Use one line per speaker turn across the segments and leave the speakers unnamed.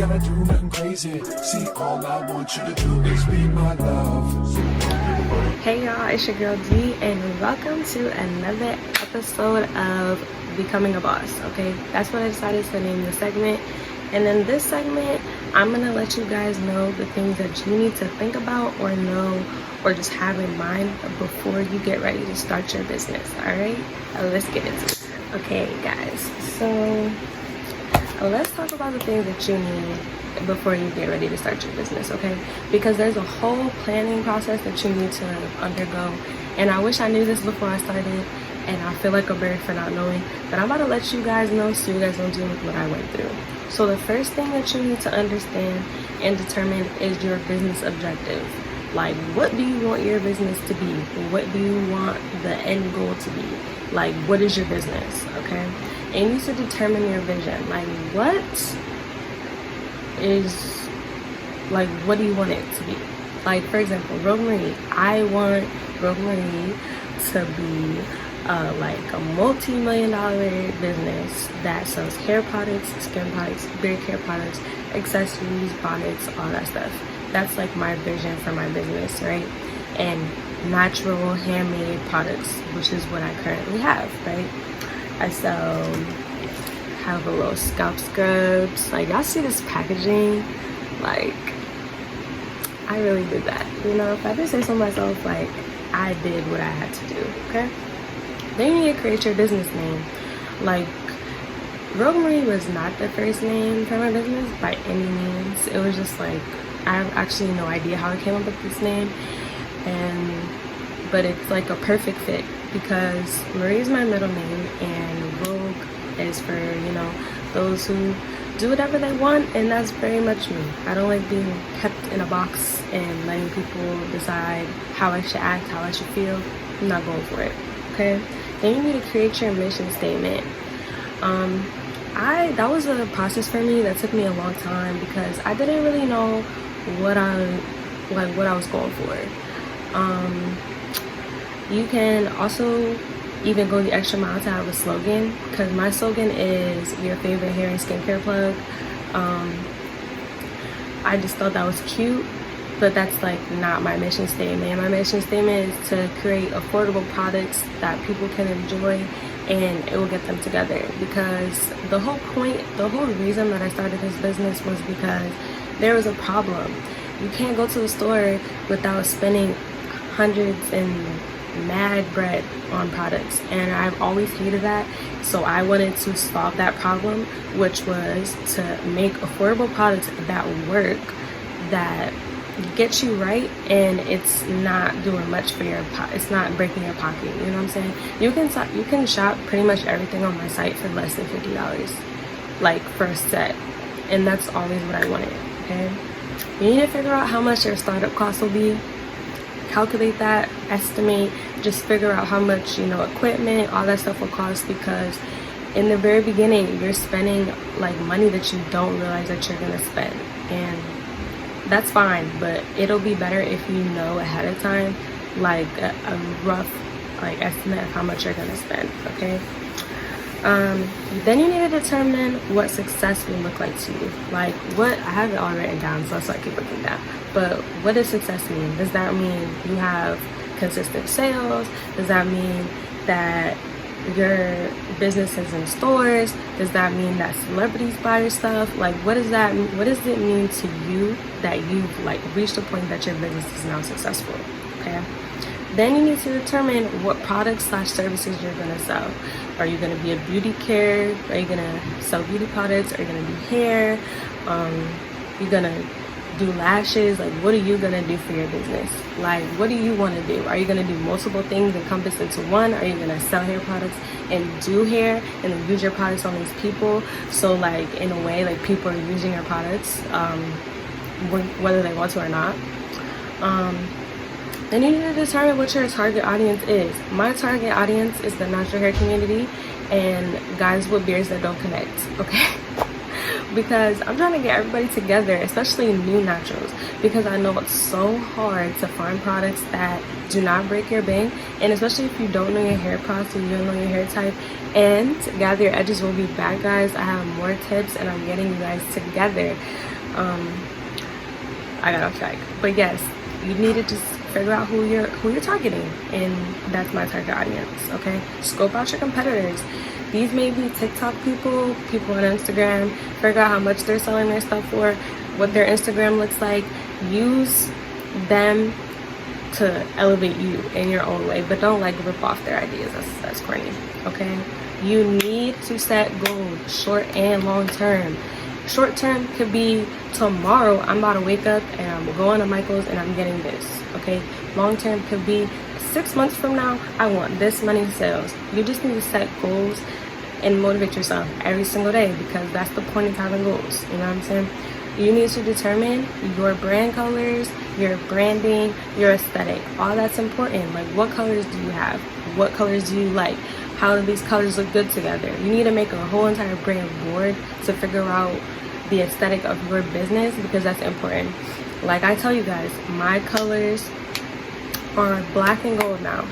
gotta do nothing crazy. See, all I want you to do is be my love.
Hey y'all, it's your girl D, and welcome to another episode of Becoming a Boss. Okay, that's what I decided to name the segment. And in this segment, I'm gonna let you guys know the things that you need to think about or know or just have in mind before you get ready to start your business. All right, let's get into it. Okay guys, so let's talk about the things that you need before you get ready to start your business, okay? Because there's a whole planning process that you need to undergo, and I wish I knew this before I started, and I feel like a bird for not knowing, but I'm about to let you guys know so you guys don't deal with what I went through. So the first thing that you need to understand and determine is your business objective. Like, what do you want your business to be? What do you want the end goal to be? Like, what is your business, okay? And you need to determine your vision. Like, what do you want it to be? Like, for example, Rogue Marie. I want Rogue Marie to be like a multi-million-dollar business that sells hair products, skin products, beard care products, accessories, bonnets, all that stuff. That's like my vision for my business, right? And natural handmade products, which is what I currently have, right? I have a little scalp scrubs. Like, y'all see this packaging? Like, I really did that. You know, if I did say so myself, like, I did what I had to do, okay? Then you need to create your business name. Like, Rogue Marie was not the first name for my business by any means. It was just like, I have actually no idea how I came up with this name, but it's like a perfect fit because Marie is my middle name and Rogue is for, you know, those who do whatever they want, and that's very much me. I don't like being kept in a box and letting people decide how I should act, how I should feel. I'm not going for it, okay? Then you need to create your mission statement. That was a process for me that took me a long time because I didn't really know what I was going for. You can also even go the extra mile to have a slogan, because my slogan is your favorite hair and skincare plug. I just thought that was cute, but that's like not my mission statement. My mission statement is to create affordable products that people can enjoy, and it will get them together. Because the whole reason that I started this business was because there was a problem. You can't go to the store without spending hundreds and mad bread on products, and I've always hated that. So I wanted to solve that problem, which was to make affordable products that work, that get you right, and it's not doing much for your it's not breaking your pocket. You know what I'm saying? You can shop pretty much everything on my site for less than $50, like for a set, and that's always what I wanted. Okay, you need to figure out how much your startup cost will be. Calculate that, estimate, just figure out how much, you know, equipment, all that stuff will cost, because in the very beginning you're spending like money that you don't realize that you're gonna spend, and that's fine, but it'll be better if you know ahead of time, like a rough like estimate of how much you're gonna spend, okay? Then you need to determine what success will look like to you. Like, what, I have it all written down, so that's why I keep looking down. But what does success mean? Does that mean you have consistent sales? Does that mean that your business is in stores? Does that mean that celebrities buy your stuff? Like, what does it mean to you that you've like reached a point that your business is now successful? Okay. Then you need to determine what products / services you're gonna sell. Are you gonna be a beauty care? Are you gonna sell beauty products? Are you gonna do hair? You're gonna do lashes? Like, what are you gonna do for your business? Like, what do you want to do? Are you gonna do multiple things encompassed into one? Are you gonna sell hair products and do hair and then use your products on these people? So like, in a way, like, people are using your products whether they want to or not. Then you need to determine what your target audience is. My target audience is the natural hair community and guys with beards that don't connect, okay? because I'm trying to get everybody together, especially new naturals, because I know it's so hard to find products that do not break your bank, and especially if you don't know your hair process, you don't know your hair type, and gather your edges will be back, guys. I have more tips and I'm getting you guys together. I got off track, but yes, you need to just figure out who you're targeting, and that's my target audience. Okay, scope out your competitors. These may be TikTok people on Instagram. Figure out how much they're selling their stuff for, what their Instagram looks like. Use them to elevate you in your own way, but don't like rip off their ideas. That's corny. Okay, you need to set goals, short and long term. Short term could be tomorrow I'm about to wake up and I'm going to Michael's and I'm getting this. Okay, long term could be 6 months from now I want this many sales. You just need to set goals and motivate yourself every single day, because that's the point of having goals. You know what I'm saying? You need to determine your brand colors, your branding, your aesthetic. All that's important. Like, what colors do you have? What colors do you like? How do these colors look good together? You need to make a whole entire brand board to figure out the aesthetic of your business, because that's important. Like I tell you guys, my colors are black and gold now,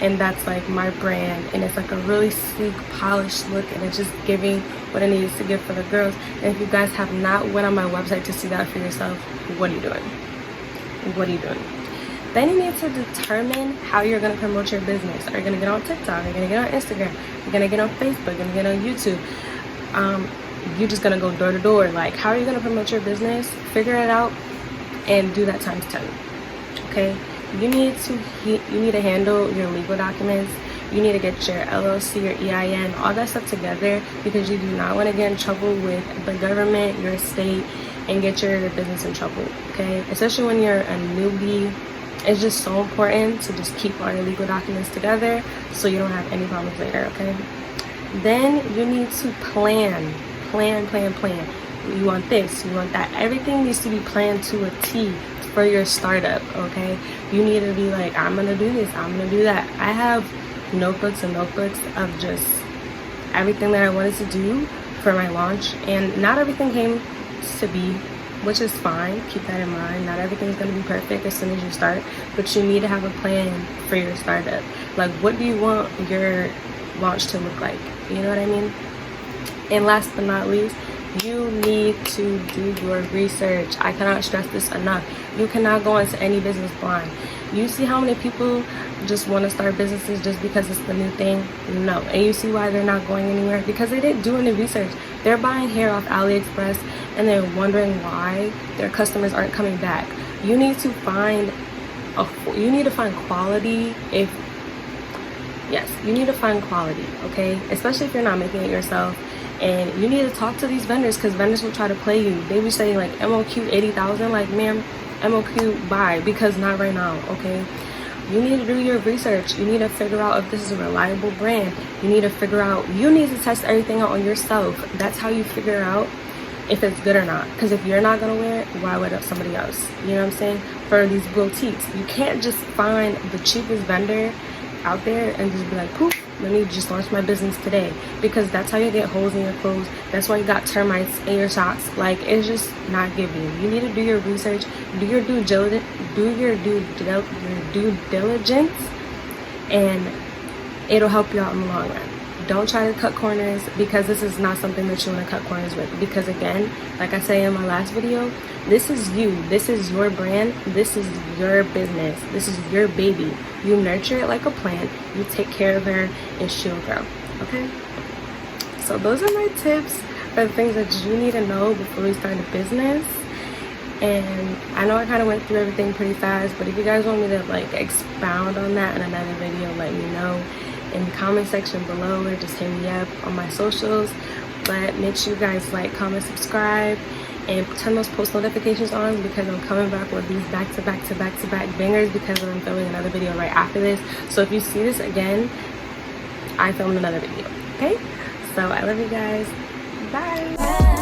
and that's like my brand, and it's like a really sleek, polished look, and it's just giving what it needs to give for the girls. And if you guys have not went on my website to see that for yourself, what are you doing? What are you doing? Then you need to determine how you're going to promote your business. Are you going to get on TikTok? Are you going to get on Instagram? You're going to get on Facebook? You're going to get on YouTube? You're just going to go door to door. Like, how are you going to promote your business? Figure it out and do that times 10. Okay? You need to handle your legal documents. You need to get your LLC, your EIN, all that stuff together, because you do not want to get in trouble with the government, your state, and get your business in trouble. Okay? Especially when you're a newbie. It's just so important to just keep all your legal documents together so you don't have any problems later. Okay? Then you need to plan. You want this, you want that. Everything needs to be planned to a T for your startup. Okay? You need to be like, I'm gonna do this, I'm gonna do that. I have notebooks and notebooks of just everything that I wanted to do for my launch, and not everything came to be, which is fine. Keep that in mind. Not everything's going to be perfect as soon as you start, but you need to have a plan for your startup. Like, what do you want your launch to look like? You know what I mean? And last but not least, you need to do your research. I cannot stress this enough. You cannot go into any business blind. You see how many people just want to start businesses just because it's the new thing? No. And you see why they're not going anywhere? Because they didn't do any research. They're buying hair off AliExpress and they're wondering why their customers aren't coming back. You need to find quality. You need to find quality, okay? Especially if you're not making it yourself. And you need to talk to these vendors, because vendors will try to play you. They be saying like MOQ 80,000, like, ma'am, MOQ buy, because not right now. Okay, you need to do your research. You need to figure out if this is a reliable brand. You need to test everything out on yourself. That's how you figure out if it's good or not. Because if you're not gonna wear it, why would somebody else? You know what I'm saying? For these boutiques, you can't just find the cheapest vendor out there and just be like, poof, let me just launch my business today, because that's how you get holes in your clothes. That's why you got termites in your socks. Like, it's just not giving. You need to do your research, do your due diligence, and it'll help you out in the long run. Don't try to cut corners, because this is not something that you want to cut corners with. Because again, like I say in my last video, this is you. This is your brand. This is your business. This is your baby. You nurture it like a plant. You take care of her, and she'll grow. Okay? So those are my tips for the things that you need to know before you start a business. And I know I kind of went through everything pretty fast, but if you guys want me to like expound on that in another video, let me know in the comment section below, or just hit me up on my socials. But make sure you guys like, comment, subscribe, and turn those post notifications on, because I'm coming back with these back to back bangers, because I'm filming another video right after this. So if you see this again, I filmed another video. Okay, so I love you guys. Bye.